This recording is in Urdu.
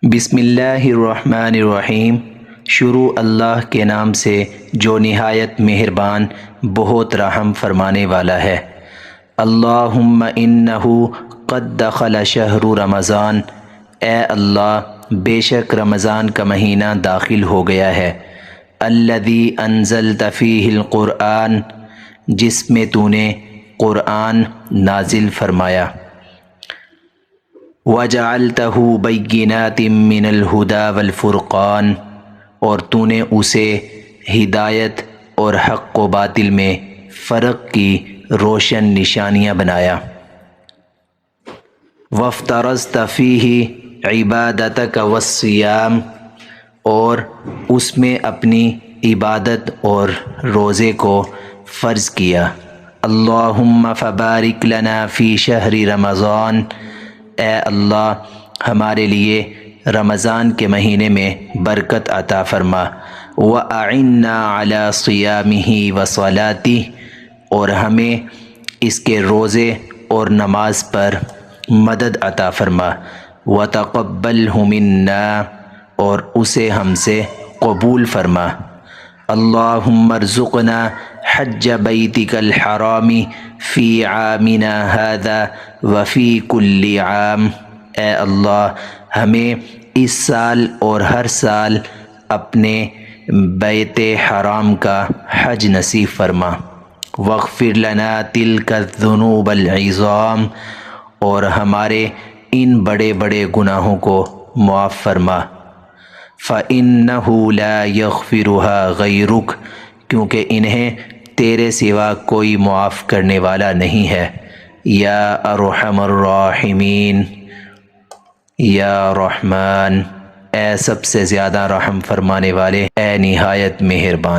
بسم اللہ الرحمن الرحیم۔ شروع اللہ کے نام سے جو نہایت مہربان بہت رحم فرمانے والا ہے۔ اللہم انہ قد دخل شہر رمضان، اے اللہ بے شک رمضان کا مہینہ داخل ہو گیا ہے۔ الذی انزلت فیہ القرآن، جس میں تو نے قرآن نازل فرمایا۔ وَجَعَلْتَهُ بَيِّنَاتٍ مِّنَ الْهُدَى وَالْفُرْقَانِ، اور تو نے اسے ہدایت اور حق و باطل میں فرق کی روشن نشانیاں بنایا۔ وَافْتَرَضْتَ فِيهِ عِبَادَتَكَ وَالصِّيَامَ، اور اس میں اپنی عبادت اور روزے کو فرض کیا۔ اللہم فبارک لنا فی شہر رمضان، اے اللہ ہمارے لیے رمضان کے مہینے میں برکت عطا فرما۔ وَأَعِنَّا عَلَى صِيَامِهِ وَصَلَاتِهِ، اور ہمیں اس کے روزے اور نماز پر مدد عطا فرما۔ وَتَقَبَّلْهُ مِنَّا، اور اسے ہم سے قبول فرما۔ اللہم ارزقنا حج بیتک الحرام فی عامنا ھذا وفی کل عام، اے اللہ ہمیں اس سال اور ہر سال اپنے بیت حرام کا حج نصیب فرما۔ واغفر لنا تلک الذنوب العظام، اور ہمارے ان بڑے بڑے گناہوں کو معاف فرما۔ فَإِنَّهُ لَا يَغْفِرُهَا غَيْرُكَ، کیونکہ انہیں تیرے سوا کوئی معاف کرنے والا نہیں ہے۔ یا ارحم الراحمین، یا رحمان، اے سب سے زیادہ رحم فرمانے والے، اے نہایت مہربان۔